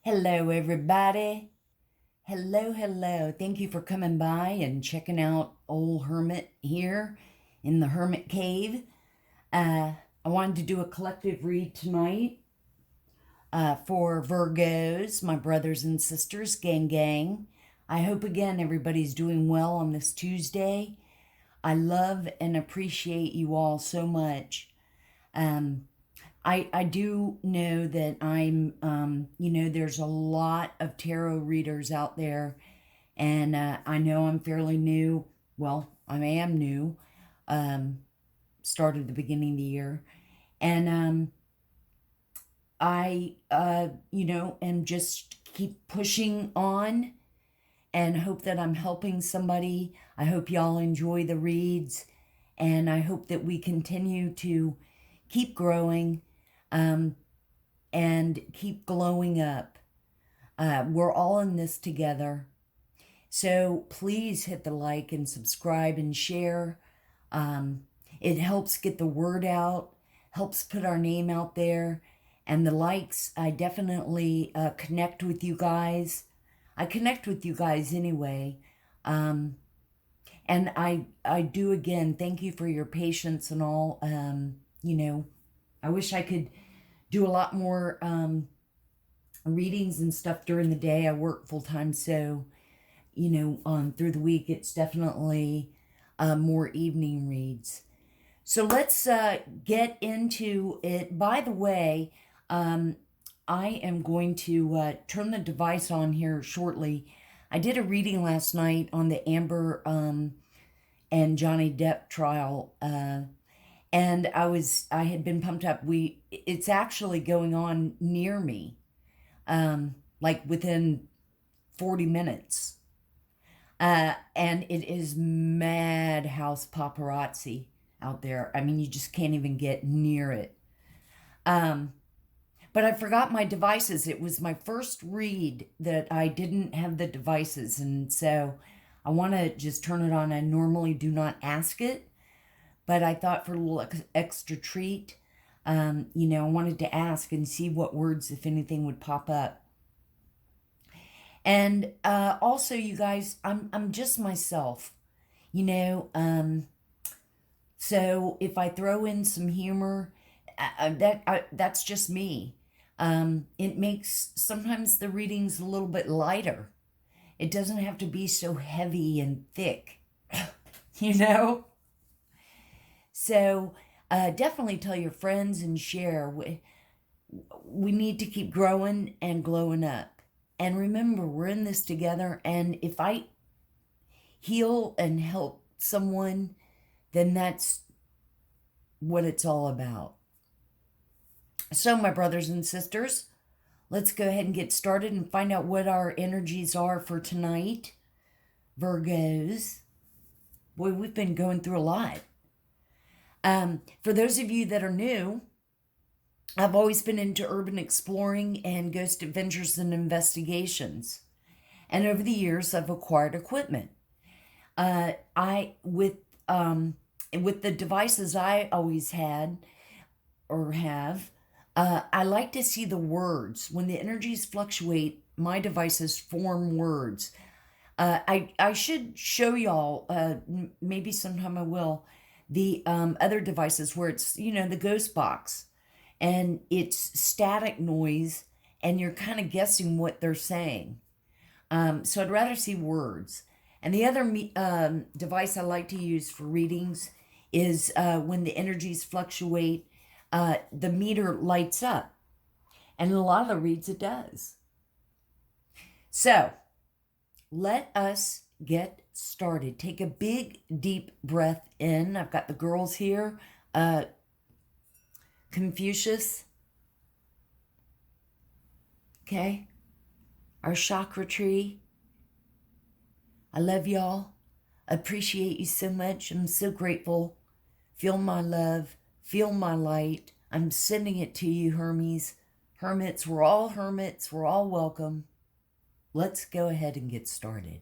Hello, everybody. Hello, hello. Thank you for coming by and checking out old Hermit here in the Hermit Cave. I wanted to do a collective read tonight for Virgos, my brothers and sisters, gang, gang. I hope again everybody's doing well on this Tuesday. I love and appreciate you all so much. I do know that there's a lot of tarot readers out there, and I know I'm fairly new. Well, I am new, started the beginning of the year, and and just keep pushing on and hope that I'm helping somebody. I hope y'all enjoy the reads, and I hope that we continue to keep growing and keep glowing up. We're all in this together. So please hit the like and subscribe and share. It helps get the word out, helps put our name out there. And the likes, I definitely connect with you guys. I connect with you guys anyway. And I do again, thank you for your patience and all. I wish I could do a lot more readings and stuff during the day. I work full time, so through the week it's definitely more evening reads. So let's get into it. By the way, I am going to turn the device on here shortly. I did a reading last night on the Amber and Johnny Depp trial. And I had been pumped up. It's actually going on near me, like within 40 minutes. And it is madhouse paparazzi out there. I mean, you just can't even get near it. But I forgot my devices. It was my first read that I didn't have the devices. And so I want to just turn it on. I normally do not ask it. But I thought for a little extra treat, I wanted to ask and see what words, if anything, would pop up. And also, you guys, I'm just myself, so if I throw in some humor, that's just me. It makes sometimes the readings a little bit lighter. It doesn't have to be so heavy and thick, you know? So definitely tell your friends and share. We need to keep growing and glowing up. And remember, we're in this together. And if I heal and help someone, then that's what it's all about. So, my brothers and sisters, let's go ahead and get started and find out what our energies are for tonight. Virgos. Boy, we've been going through a lot. For those of you that are new, I've always been into urban exploring and ghost adventures and investigations. And over the years, I've acquired equipment. With the devices I always had or have, I like to see the words. When the energies fluctuate, my devices form words. I should show y'all, maybe sometime I will, the other devices where it's, the ghost box. And it's static noise, and you're kind of guessing what they're saying. So I'd rather see words. And the other device I like to use for readings is when the energies fluctuate, the meter lights up. And in a lot of the reads, it does. So let us get started. Take a big, deep breath in. I've got the girls here. Confucius. Okay. Our chakra tree. I love y'all. I appreciate you so much. I'm so grateful. Feel my love. Feel my light. I'm sending it to you, Hermes. Hermits. We're all hermits. We're all welcome. Let's go ahead and get started.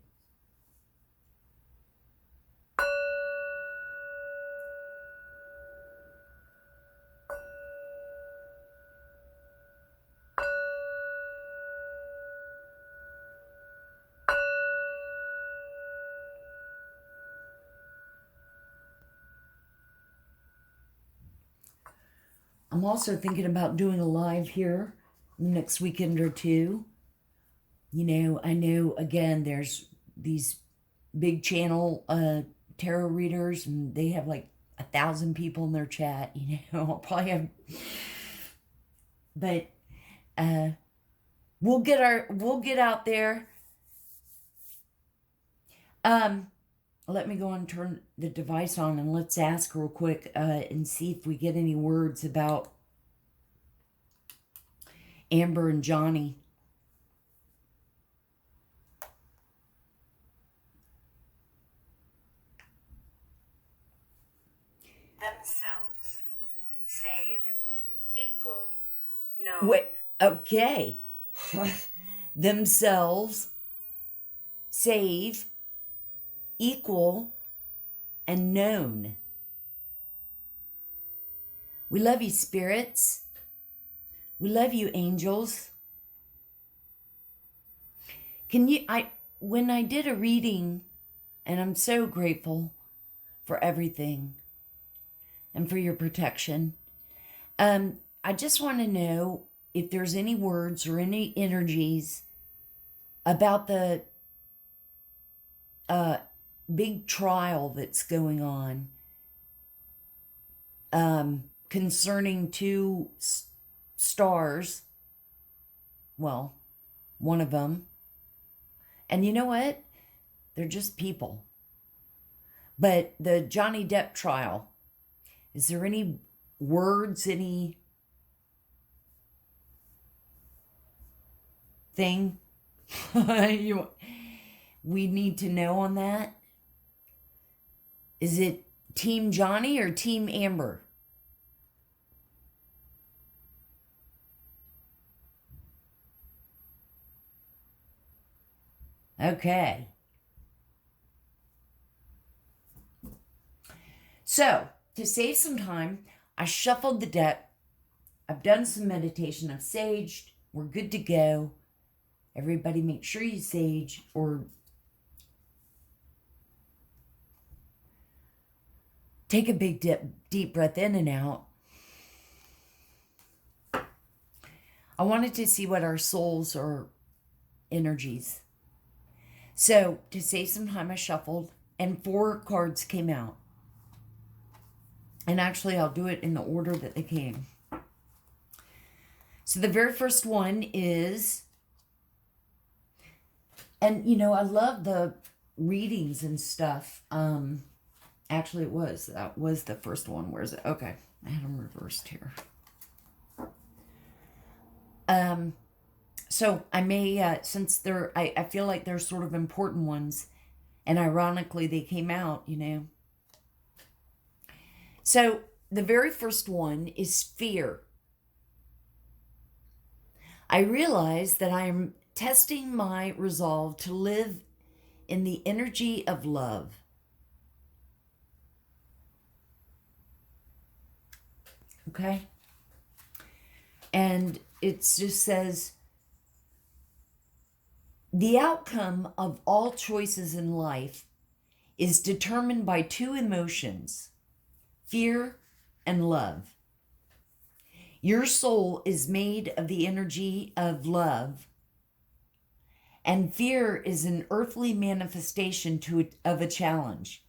I'm also thinking about doing a live here next weekend or two. You know, I know, again, there's these big channel tarot readers, and they have like 1,000 people in their chat. You know, I'll probably have... But we'll get out there. Let me go and turn the device on, and let's ask real quick and see if we get any words about Amber and Johnny. Themselves. Save. Equal. No. Wait, okay. Themselves, save, equal, and known. We love you, spirits. We love you, angels. When I did a reading, and I'm so grateful for everything and for your protection, I just want to know if there's any words or any energies about the big trial that's going on concerning two stars. Well, one of them. And you know what? They're just people. But the Johnny Depp trial, is there any words, any thing we need to know on that? Is it Team Johnny or Team Amber? Okay. So, to save some time, I shuffled the deck. I've done some meditation. I've saged. We're good to go. Everybody make sure you sage or take a big deep breath in and out. I wanted to see what our souls or energies. So, to save some time, I shuffled, and 4 cards came out. And actually, I'll do it in the order that they came. So, the very first one is... And, you know, I love the readings and stuff. Actually, that was the first one. Where is it? Okay, I had them reversed here. So I may, since I feel like they're sort of important ones, and ironically they came out, you know. So the very first one is fear. I realize that I am testing my resolve to live in the energy of love. Okay? And it just says, the outcome of all choices in life is determined by 2 emotions, fear and love. Your soul is made of the energy of love, and fear is an earthly manifestation of a challenge.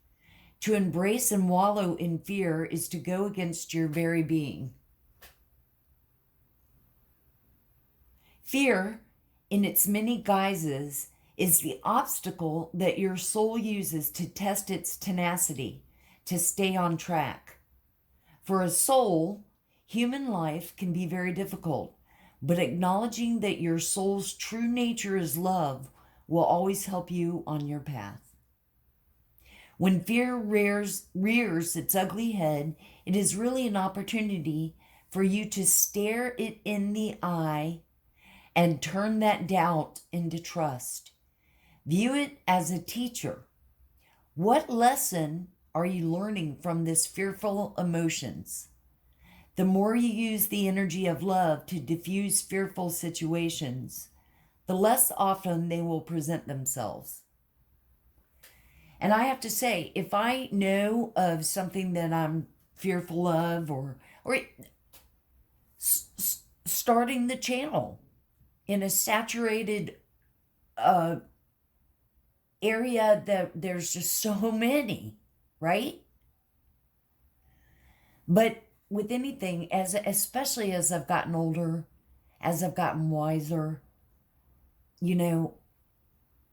To embrace and wallow in fear is to go against your very being. Fear, in its many guises, is the obstacle that your soul uses to test its tenacity, to stay on track. For a soul, human life can be very difficult, but acknowledging that your soul's true nature is love will always help you on your path. When fear rears its ugly head, it is really an opportunity for you to stare it in the eye and turn that doubt into trust. View it as a teacher. What lesson are you learning from this fearful emotions? The more you use the energy of love to diffuse fearful situations, the less often they will present themselves. And I have to say, if I know of something that I'm fearful of, or starting the channel in a saturated area that there's just so many, right? But with anything, especially as I've gotten older, as I've gotten wiser,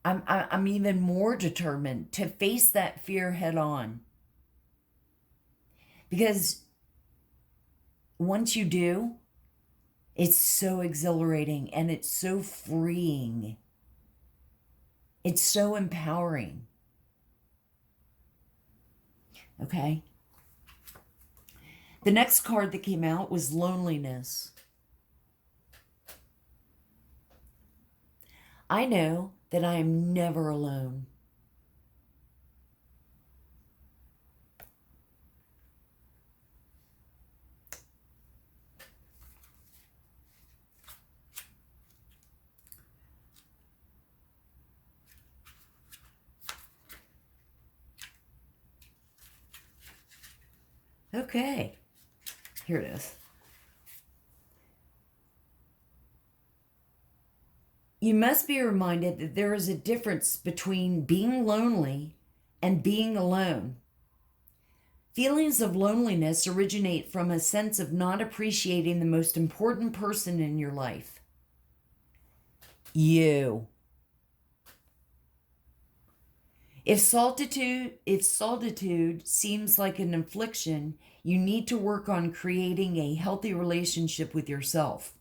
I'm even more determined to face that fear head on. Because once you do, it's so exhilarating and it's so freeing. It's so empowering. Okay? The next card that came out was loneliness. I know that I am never alone. Okay, here it is. You must be reminded that there is a difference between being lonely and being alone. Feelings of loneliness originate from a sense of not appreciating the most important person in your life. You. If solitude seems like an affliction, you need to work on creating a healthy relationship with yourself.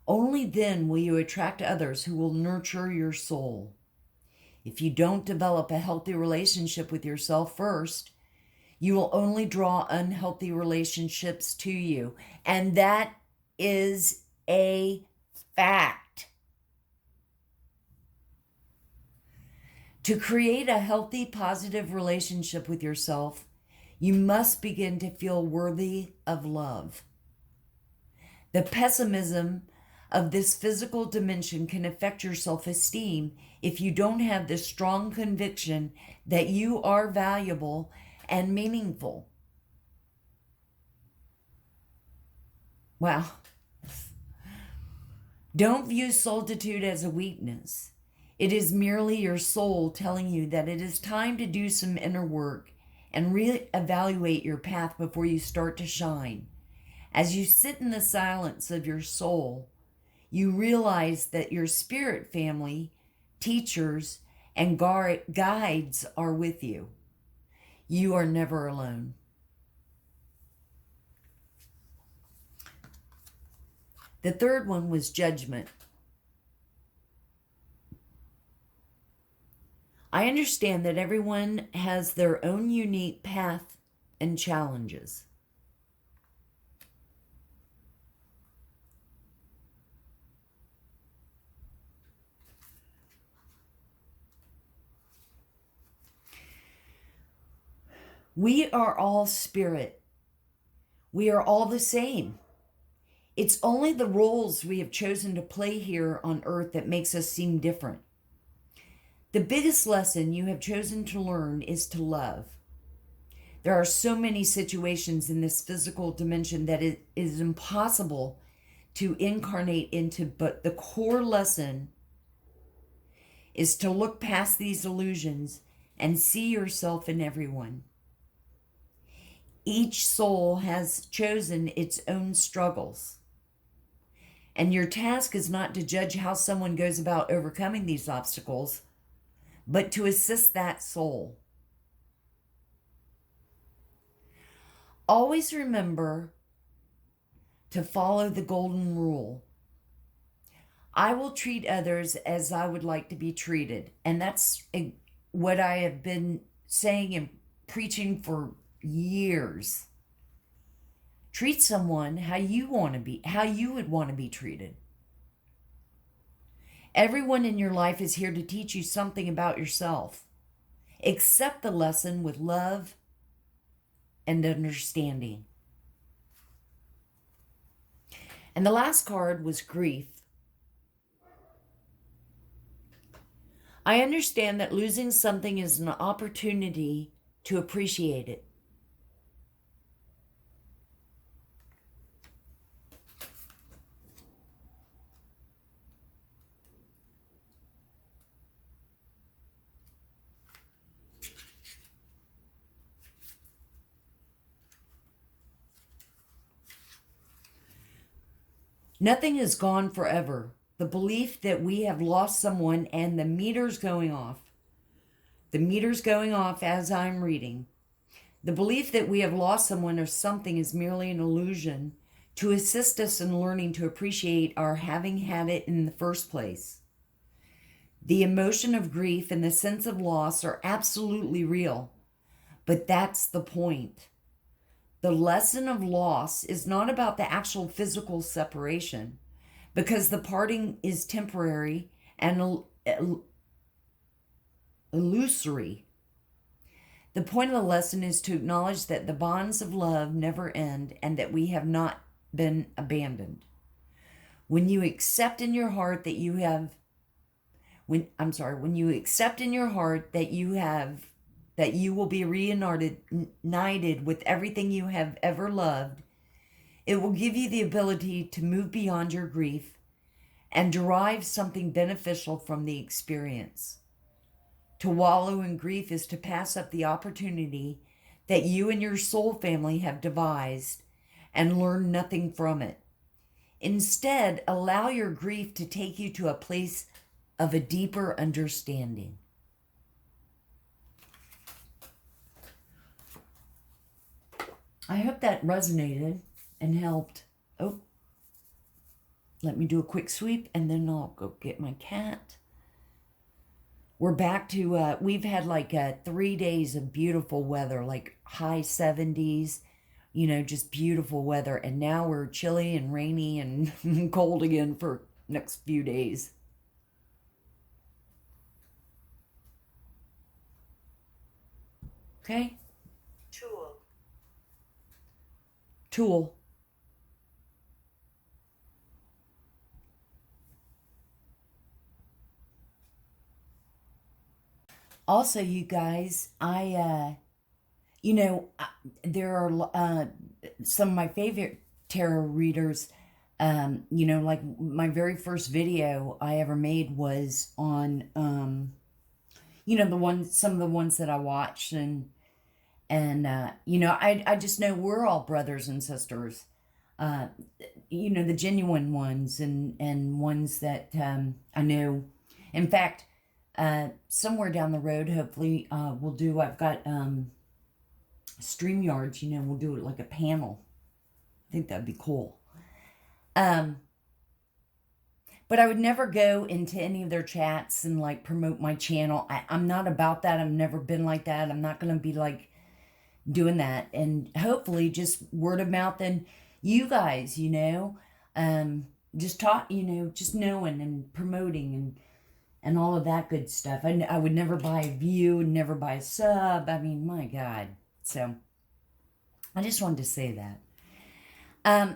Only then will you attract others who will nurture your soul. If you don't develop a healthy relationship with yourself first, you will only draw unhealthy relationships to you. And that is a fact. To create a healthy, positive relationship with yourself, you must begin to feel worthy of love. The pessimism of this physical dimension can affect your self-esteem if you don't have this strong conviction that you are valuable and meaningful. Wow. Don't view solitude as a weakness. It is merely your soul telling you that it is time to do some inner work and reevaluate your path before you start to shine. As you sit in the silence of your soul, you realize that your spirit family, teachers, and guides are with you. You are never alone. The third one was judgment. I understand that everyone has their own unique path and challenges. We are all spirit. We are all the same. It's only the roles we have chosen to play here on earth that makes us seem different. The biggest lesson you have chosen to learn is to love. There are so many situations in this physical dimension that it is impossible to incarnate into, but the core lesson is to look past these illusions and see yourself in everyone. Each soul has chosen its own struggles. And your task is not to judge how someone goes about overcoming these obstacles, but to assist that soul. Always remember to follow the golden rule. I will treat others as I would like to be treated. And that's what I have been saying and preaching for years. Treat someone how you would want to be treated. Everyone in your life is here to teach you something about yourself. Accept the lesson with love and understanding. And the last card was grief. I understand that losing something is an opportunity to appreciate it. Nothing is gone forever. The belief that we have lost someone, and the meter's going off. The meter's going off as I'm reading. The belief that we have lost someone or something is merely an illusion to assist us in learning to appreciate our having had it in the first place. The emotion of grief and the sense of loss are absolutely real, but that's the point. The lesson of loss is not about the actual physical separation, because the parting is temporary and illusory. The point of the lesson is to acknowledge that the bonds of love never end and that we have not been abandoned. When you accept in your heart that you have, when you accept in your heart that you will be reunited with everything you have ever loved, it will give you the ability to move beyond your grief and derive something beneficial from the experience. To wallow in grief is to pass up the opportunity that you and your soul family have devised and learn nothing from it. Instead, allow your grief to take you to a place of a deeper understanding. I hope that resonated and helped. Oh, let me do a quick sweep and then I'll go get my cat. We're back to, we've had like 3 days of beautiful weather, like high 70s, just beautiful weather. And now we're chilly and rainy and cold again for next few days. Okay? Tool. Also, you guys, there are some of my favorite tarot readers. Like my very first video I ever made was on, some of the ones that I watched, and I just know we're all brothers and sisters. The genuine ones and ones that I know. In fact, somewhere down the road, hopefully, I've got StreamYards, we'll do it like a panel. I think that'd be cool. But I would never go into any of their chats and like promote my channel. I'm not about that. I've never been like that. I'm not going to be like doing that. And hopefully just word of mouth, and you guys, just talk, just knowing and promoting and all of that good stuff. I would never buy a view, never buy a sub. I mean, my God. So I just wanted to say that.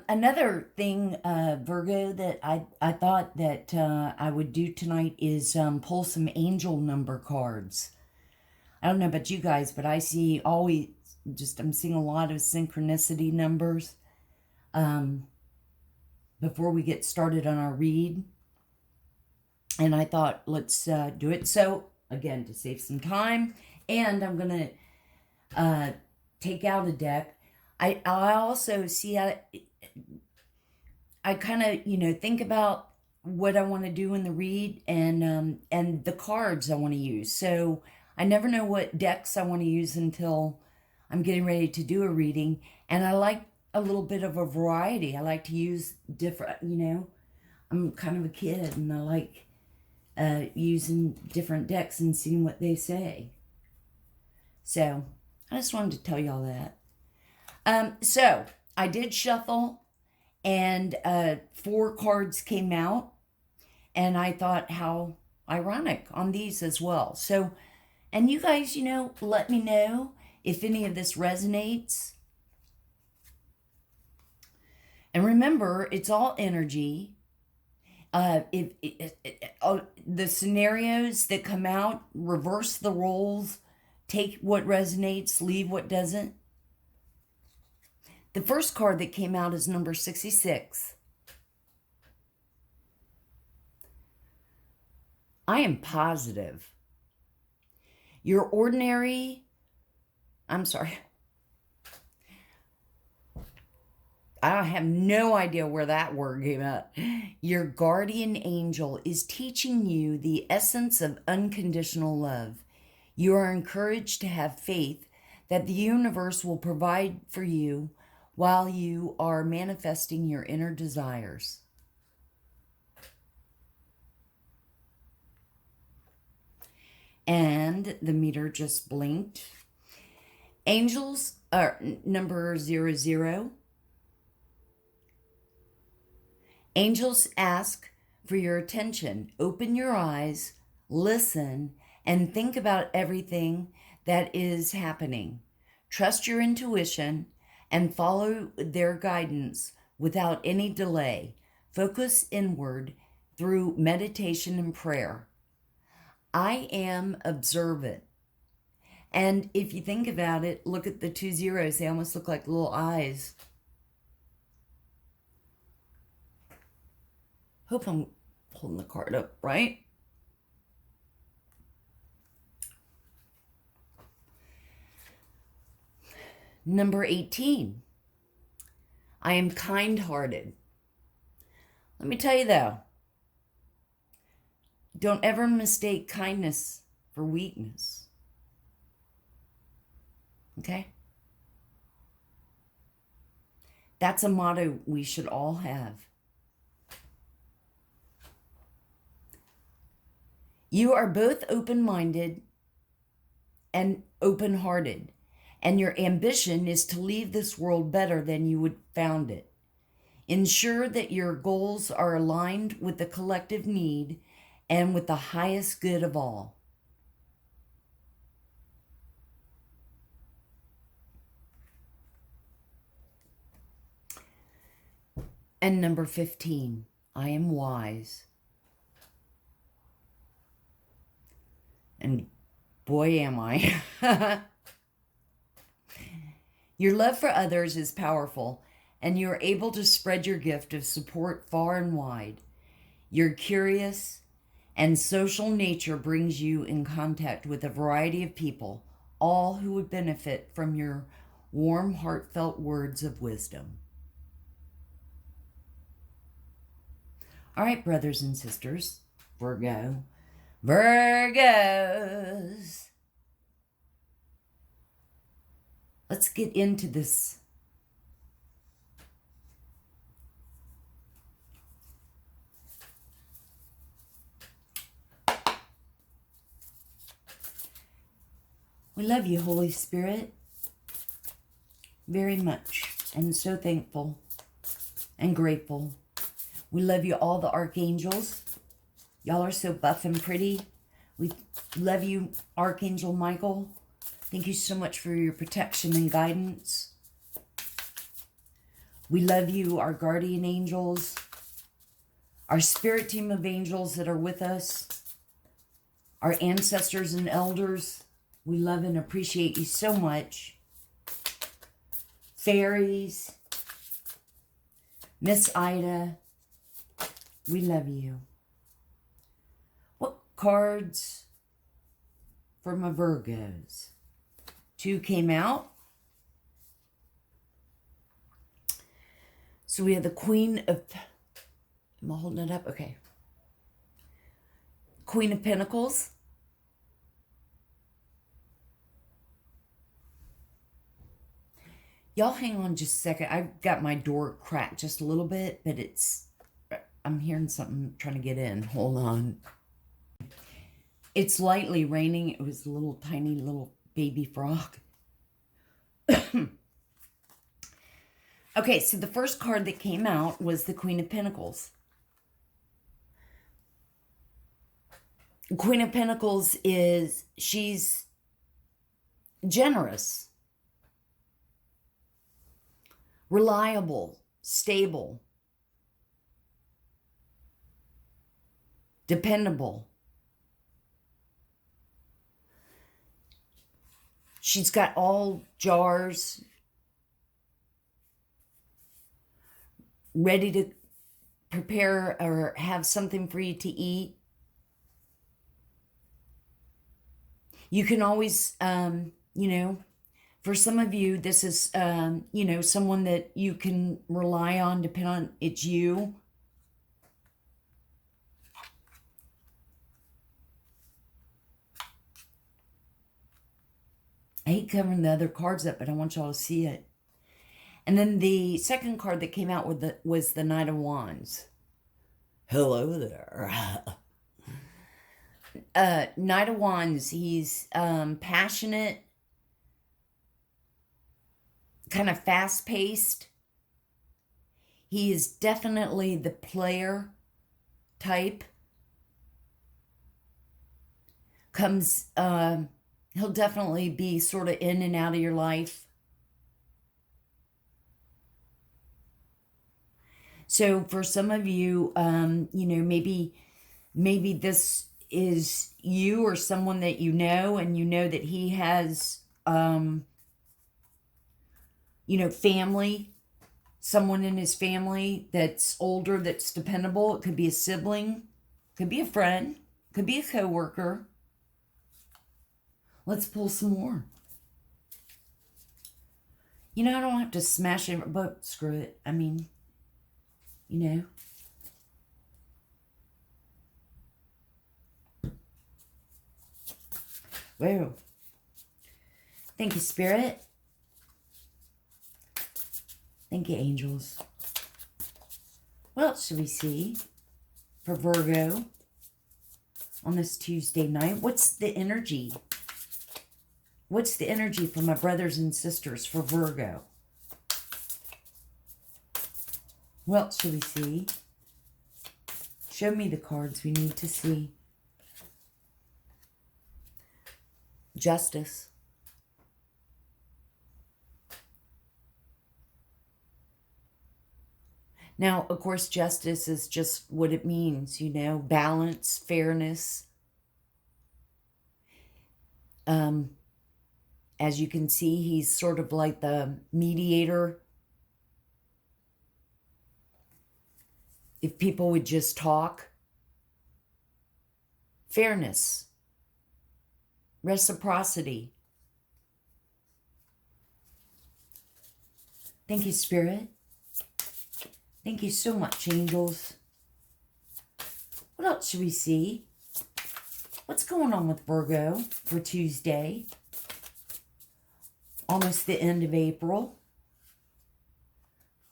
Another thing, Virgo, that I thought that I would do tonight is pull some angel number cards. I don't know about you guys, but I'm seeing a lot of synchronicity numbers before we get started on our read. And I thought, let's do it. So, again, to save some time, and I'm going to take out a deck. I also see, I kind of, think about what I want to do in the read and the cards I want to use. So I never know what decks I want to use until I'm getting ready to do a reading. And I like a little bit of a variety. I like to use different, I'm kind of a kid and I like using different decks and seeing what they say. So I just wanted to tell y'all that. So I did shuffle, and 4 cards came out, and I thought how ironic on these as well. So, and you guys, let me know if any of this resonates. And remember, it's all energy. The scenarios that come out, reverse the roles, take what resonates, leave what doesn't. The first card that came out is number 66. I am positive. Your ordinary, I'm sorry. I have no idea where that word came out. Your guardian angel is teaching you the essence of unconditional love. You are encouraged to have faith that the universe will provide for you while you are manifesting your inner desires. And the meter just blinked. Angels are number 00. Angels ask for your attention. Open your eyes, listen, and think about everything that is happening. Trust your intuition and follow their guidance without any delay. Focus inward through meditation and prayer. I am observant. And if you think about it, look at the 2 zeros. They almost look like little eyes. Hope I'm holding the card up right. Number 18. I am kind-hearted. Let me tell you though, don't ever mistake kindness for weakness. Okay? That's a motto we should all have. You are both open-minded and open-hearted, and your ambition is to leave this world better than you would found it. Ensure that your goals are aligned with the collective need and with the highest good of all. And number 15, I am wise. And boy, am I. Your love for others is powerful, and you are able to spread your gift of support far and wide. Your curious and social nature brings you in contact with a variety of people, all who would benefit from your warm, heartfelt words of wisdom. All right, brothers and sisters, Virgos. Let's get into this. We love you, Holy Spirit, very much, and so thankful and grateful. We love you, all the archangels. Y'all are so buff and pretty. We love you, Archangel Michael. Thank you so much for your protection and guidance. We love you, our guardian angels, our spirit team of angels that are with us, our ancestors and elders. We love and appreciate you so much. Fairies, Miss Ida, we love you. What cards for my Virgos? 2 came out. So we have the Queen of... Am I holding it up? Okay. Queen of Pentacles. Y'all hang on just a second. I've got my door cracked just a little bit, but I'm hearing something trying to get in. Hold on. It's lightly raining. It was a little tiny little baby frog. Okay, so the first card that came out was the Queen of Pentacles. Queen of Pentacles she's generous, reliable, stable, dependable. She's got all jars ready to prepare or have something for you to eat. You can always, For some of you, this is, you know, someone that you can rely on, depending on it's you. I hate covering the other cards up, but I want y'all to see it. And then the second card that came out with was the Knight of Wands. Hello there. Knight of Wands, he's passionate, kind of fast-paced. He is definitely the player type. He'll definitely be sort of in and out of your life. So for some of you, you know, maybe this is you or someone that you know, and you know that he has, you know, family, someone in his family that's older, that's dependable. It could be a sibling, could be a friend, could be a coworker. Let's pull some more. You know, I don't have to smash it, but screw it. I mean, you know. Whoa. Thank you, Spirit. Thank you, angels. What else should we see for Virgo on this Tuesday night? What's the energy? What's the energy for my brothers and sisters for Virgo? What else should we see? Show me the cards we need to see. Justice. Now, of course, justice is just what it means, you know, balance, fairness. As you can see, he's sort of like the mediator. If people would just talk. Fairness. Reciprocity. Thank you, Spirit. Thank you so much, angels. What else should we see? What's going on with Virgo for Tuesday? Almost the end of April.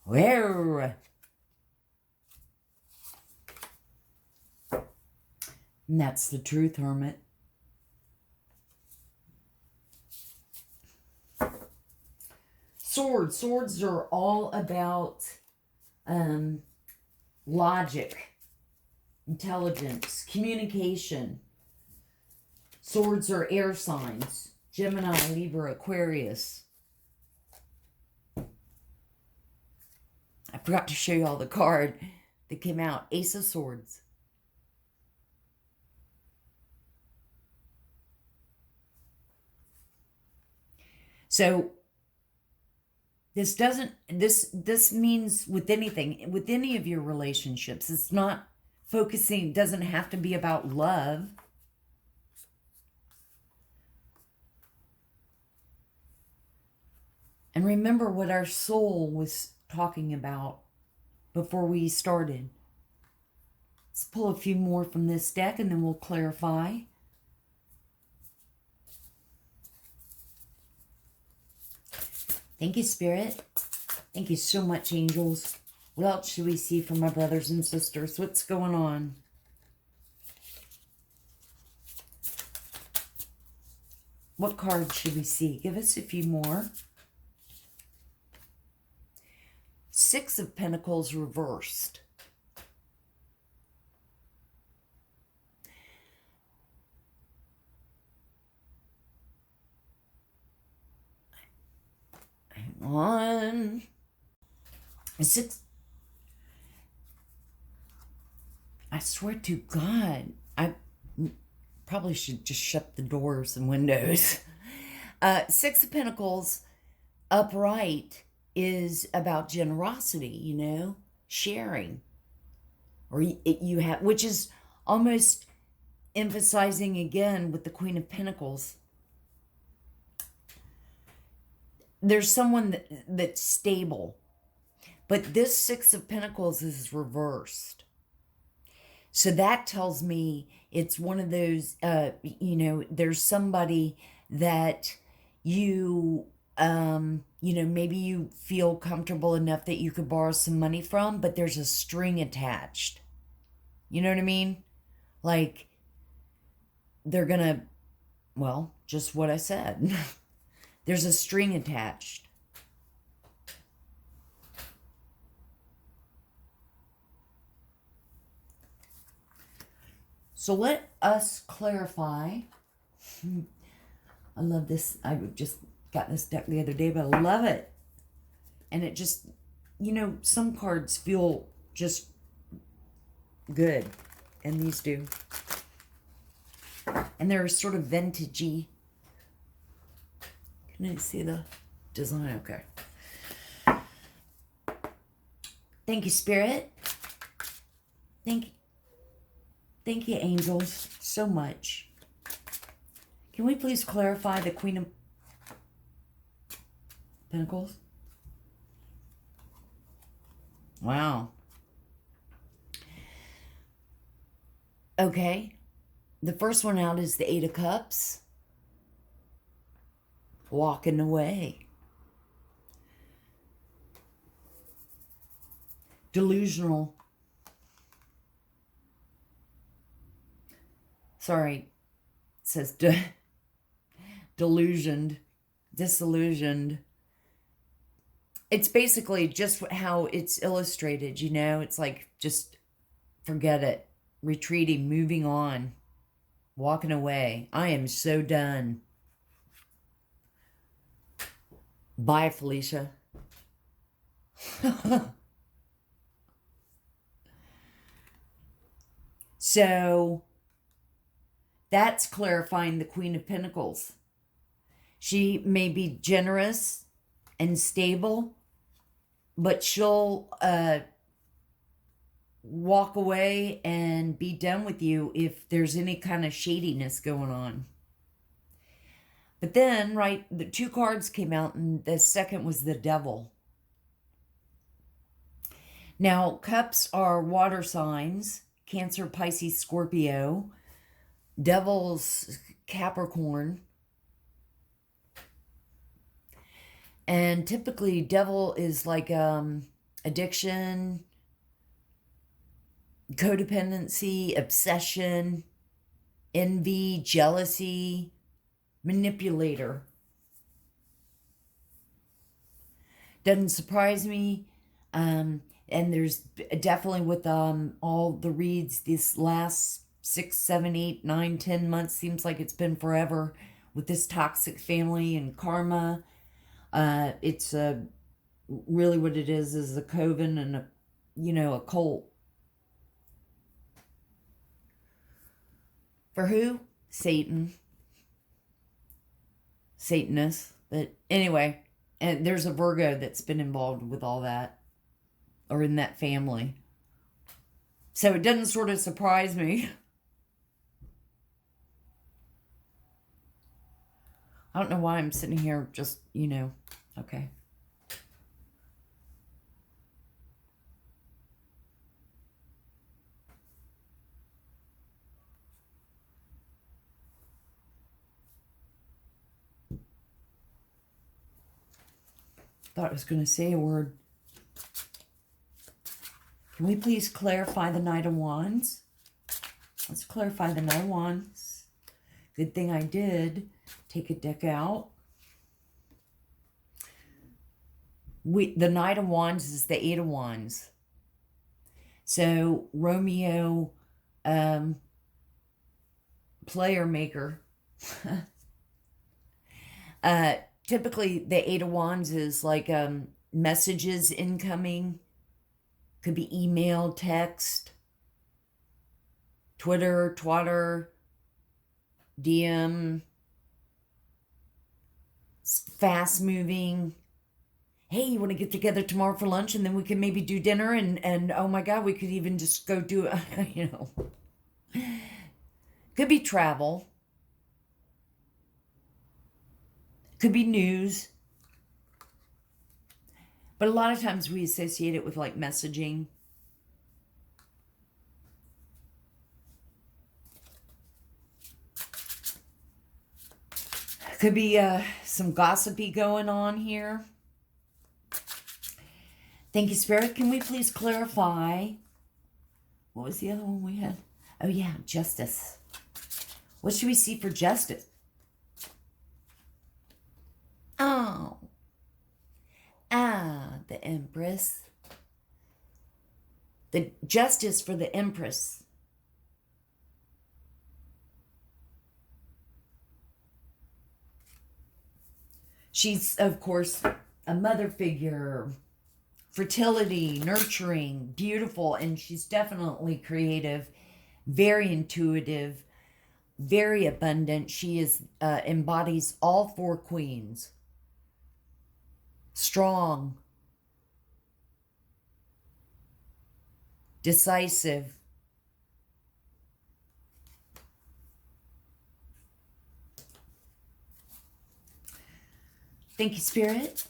Where? And that's the truth, Hermit. Swords. Swords are all about logic, intelligence, communication. Swords are air signs. Gemini, Libra, Aquarius. I forgot to show you all the card that came out. Ace of Swords. So this means with anything, with any of your relationships, it's not focusing, it doesn't have to be about love. And remember what our soul was talking about before we started. Let's pull a few more from this deck and then we'll clarify. Thank you, Spirit. Thank you so much, angels. What else should we see from my brothers and sisters? What's going on? What cards should we see? Give us a few more. Six of Pentacles reversed. Hang on. Six. I swear to God, I probably should just shut the doors and windows. Six of Pentacles upright is about generosity, you know, sharing. Or you have, which is almost emphasizing again with the Queen of Pentacles. there's someone that's stable. But this Six of Pentacles is reversed. So that tells me it's one of those, there's somebody that you, maybe you feel comfortable enough that you could borrow some money from, but there's a string attached. You know what I mean? Like, they're gonna, well, just what I said. There's a string attached. So let us clarify. I love this. I just got this deck the other day, but I love it. And it just, some cards feel just good. And these do. And they're sort of vintagey. Can you see the design? Okay. Thank you, Spirit. Thank you, angels, so much. Can we please clarify the Queen of Pentacles? Wow. Okay. The first one out is the Eight of Cups. Walking away. Delusional. Sorry. It says delusioned. Disillusioned. It's basically just how it's illustrated, It's like, just forget it. Retreating, moving on. Walking away. I am so done. Bye, Felicia. So, that's clarifying the Queen of Pentacles. She may be generous and stable, but she'll walk away and be done with you if there's any kind of shadiness going on. But then, the two cards came out, and the second was the Devil. Now, cups are water signs: Cancer, Pisces, Scorpio. Devil's Capricorn. And typically, devil is like addiction, codependency, obsession, envy, jealousy, manipulator. Doesn't surprise me. And there's definitely with all the reads this last 6, 7, 8, 9, 10 months, seems like it's been forever with this toxic family and karma. It's really what it is a coven and a cult. For who? Satan. Satanists. But anyway, and there's a Virgo that's been involved with all that, or in that family. So it doesn't sort of surprise me. I don't know why I'm sitting here just, okay. Thought I was going to say a word. Can we please clarify the Knight of Wands? Let's clarify the Knight of Wands. Good thing I did take a deck out. The Knight of Wands is the Eight of Wands. So Romeo, player maker. Typically the Eight of Wands is like messages incoming. Could be email, text, Twitter, twatter, DM, fast moving. Hey, you want to get together tomorrow for lunch, and then we can maybe do dinner, and oh my God, we could even just go do Could be travel. Could be news. But a lot of times we associate it with like messaging. Could be some gossipy going on here. Thank you, Spirit. Can we please clarify? What was the other one we had? Oh, yeah, justice. What should we see for justice? Oh. The Empress. The justice for the Empress. She's, of course, a mother figure, fertility, nurturing, beautiful, and she's definitely creative, very intuitive, very abundant. She is embodies all four queens. Strong, decisive, thank you, Spirit.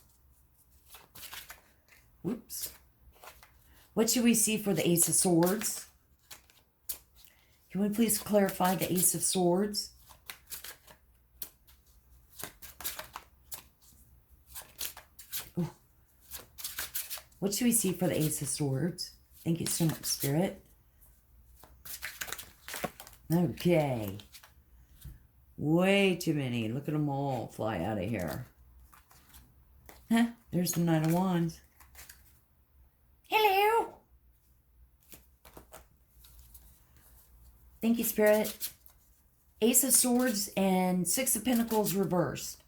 Whoops. What should we see for the Ace of Swords? Can we please clarify the Ace of Swords? Ooh. What should we see for the Ace of Swords? Thank you so much, Spirit. Okay. Way too many. Look at them all fly out of here. Huh? There's the Knight of Wands. Hello. Thank you, Spirit. Ace of Swords and Six of Pentacles reversed.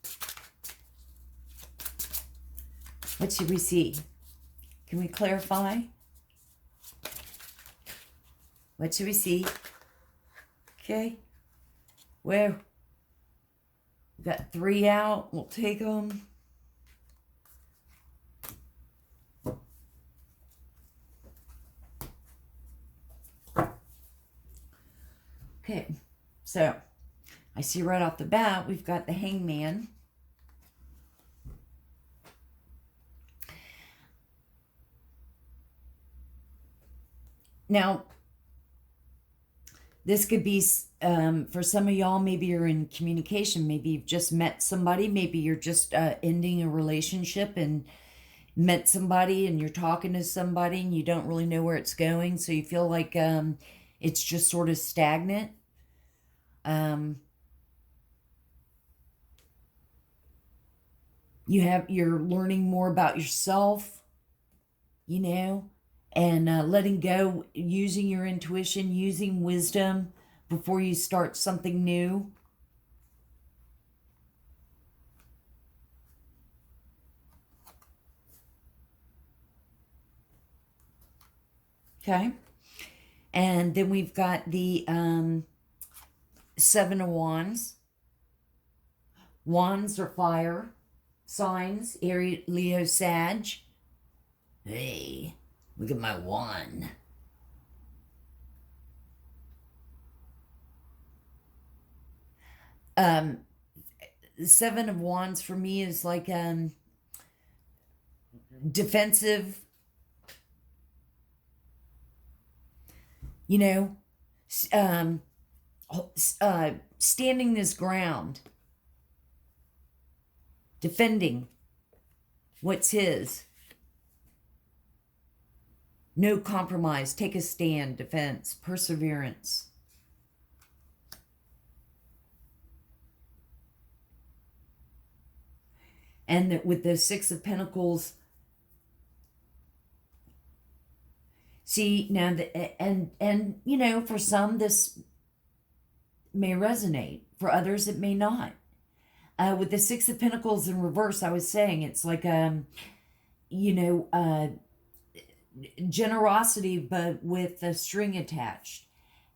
What should we see? Can we clarify? What should we see? Okay. Well, we've got 3 out. We'll take them. Okay, so I see right off the bat we've got the Hangman. Now, this could be, for some of y'all, maybe you're in communication. Maybe you've just met somebody. Maybe you're just ending a relationship and met somebody and you're talking to somebody and you don't really know where it's going. So you feel like it's just sort of stagnant. You're learning more about yourself, you know, and letting go, using your intuition, using wisdom before you start something new. Okay. And then we've got the Seven of Wands. Wands are fire signs, Aries, Leo, Sag. Hey, look at my wand. The Seven of Wands for me is like defensive, you know, standing this ground, defending what's his. No compromise, take a stand, defense, perseverance. And with the Six of Pentacles, see now, and you know, for some this may resonate, for others it may not. With the Six of Pentacles in reverse, I was saying it's like you know, generosity, but with a string attached,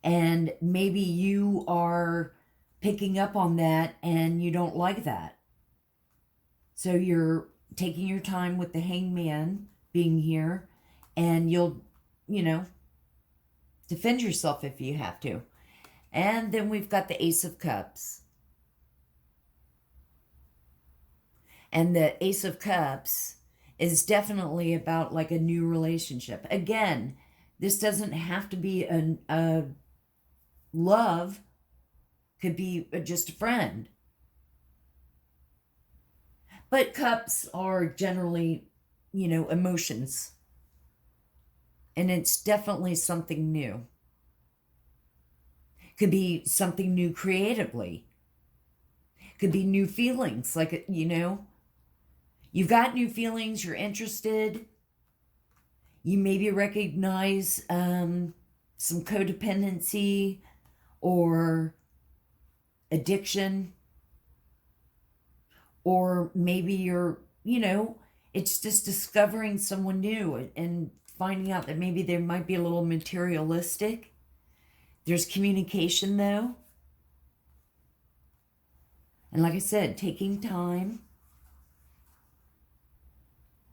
and maybe you are picking up on that and you don't like that. So you're taking your time with the Hangman being here, and you'll, you know, defend yourself if you have to. And then we've got the Ace of Cups. And the Ace of Cups is definitely about like a new relationship. Again, this doesn't have to be a love. Could be just a friend. But cups are generally, emotions. And it's definitely something new. Could be something new creatively. Could be new feelings. Like, you've got new feelings, you're interested. You maybe recognize some codependency or addiction. Or maybe you're, it's just discovering someone new and finding out that maybe they might be a little materialistic. There's communication, though. And like I said, taking time.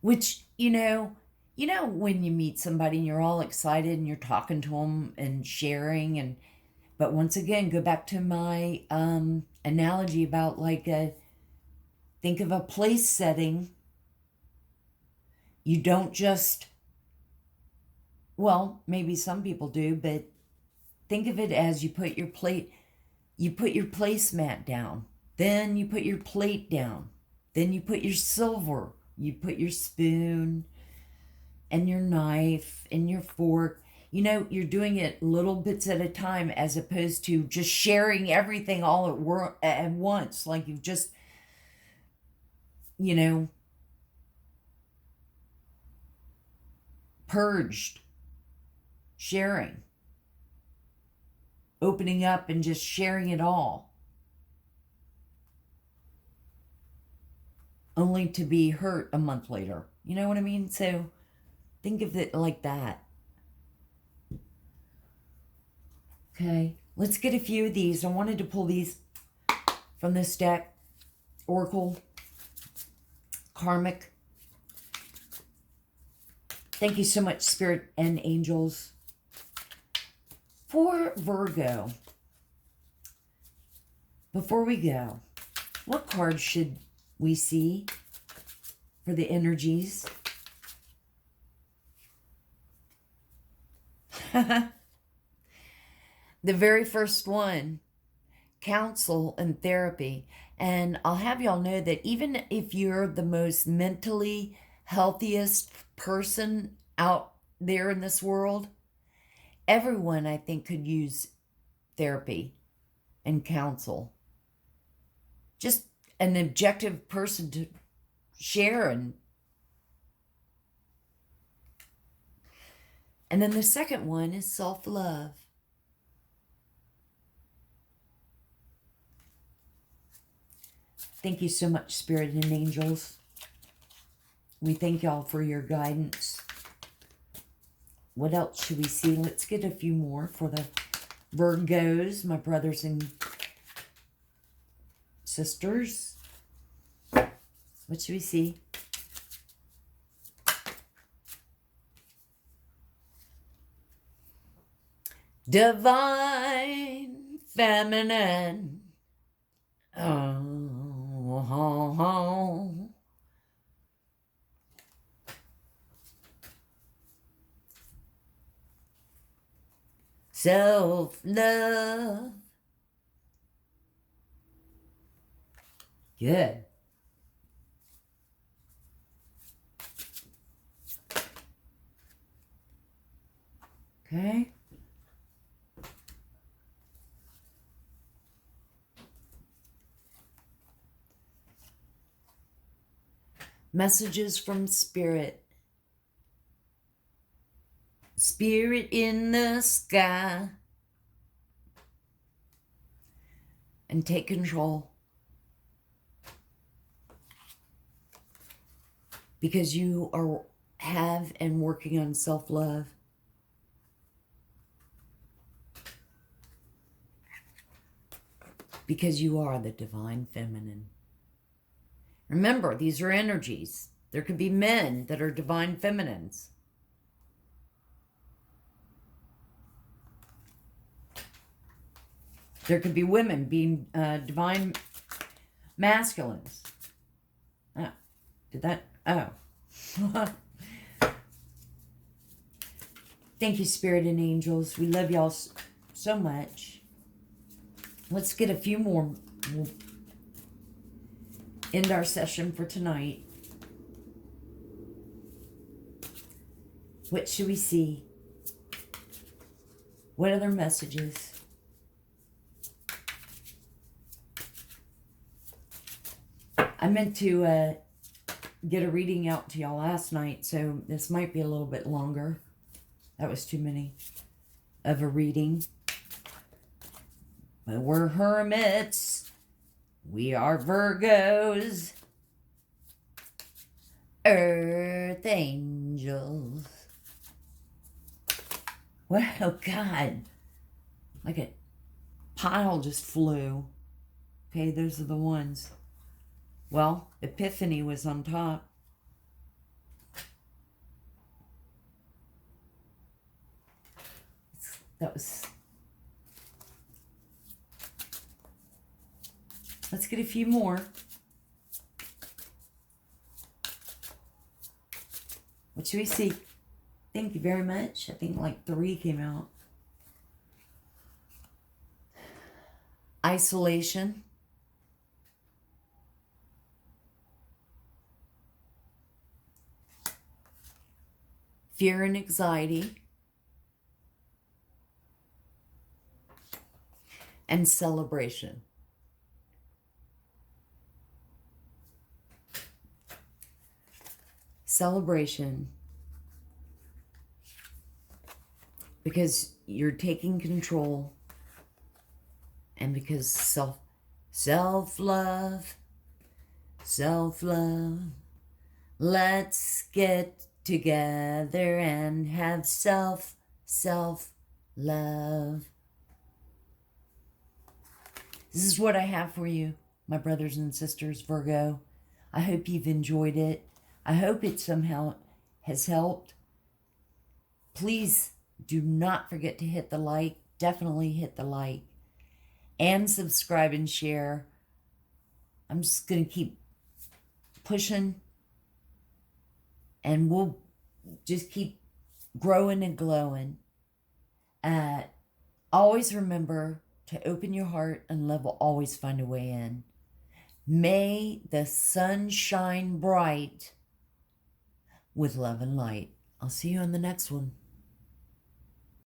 Which, when you meet somebody and you're all excited and you're talking to them and sharing. But once again, go back to my analogy about think of a place setting. You don't just, well, maybe some people do, but think of it as you put your placemat down, then you put your plate down, then you put your silver, you put your spoon and your knife and your fork. You're doing it little bits at a time as opposed to just sharing everything all at once. Like you've just, purged sharing, opening up and just sharing it all, only to be hurt a month later. You know what I mean? So think of it like that. Okay, let's get a few of these. I wanted to pull these from this deck. Oracle, Karmic. Thank you so much, Spirit and Angels. For Virgo, before we go, what cards should we see for the energies? The very first one, counsel and therapy. And I'll have y'all know that even if you're the most mentally healthiest person out there in this world, everyone, I think, could use therapy and counsel. Just an objective person to share. And then the second one is self-love. Thank you so much, Spirit and Angels. We thank y'all for your guidance. What else should we see? Let's get a few more for the Virgos, my brothers and sisters. What should we see? Divine Feminine. Oh. Self-love. Good. Okay. Messages from Spirit. Spirit in the sky. And take control. Because you have and working on self-love. Because you are the divine feminine. Remember, these are energies. There could be men that are divine feminines. There could be women being divine masculines. Oh, did that? Oh. Thank you, Spirit and Angels. We love y'all so much. Let's get a few more. We'll end our session for tonight. What should we see? What other messages? I meant to get a reading out to y'all last night, so this might be a little bit longer. That was too many of a reading. But we're hermits. We are Virgos. Earth angels. Well, oh God. Like a pile just flew. Okay, those are the ones. Well, Epiphany was on top. That was... Let's get a few more. What should we see? Thank you very much. I think like 3 came out. Isolation. Fear and anxiety. And celebration. Celebration. Because you're taking control. And because self-love. Self-love. Let's get together and have self-love. This is what I have for you, my brothers and sisters, Virgo. I hope you've enjoyed it. I hope it somehow has helped. Please do not forget to hit the like. Definitely hit the like. And subscribe and share. I'm just going to keep pushing. And we'll just keep growing and glowing. Always remember to open your heart, and love will always find a way in. May the sun shine bright with love and light. I'll see you on the next one.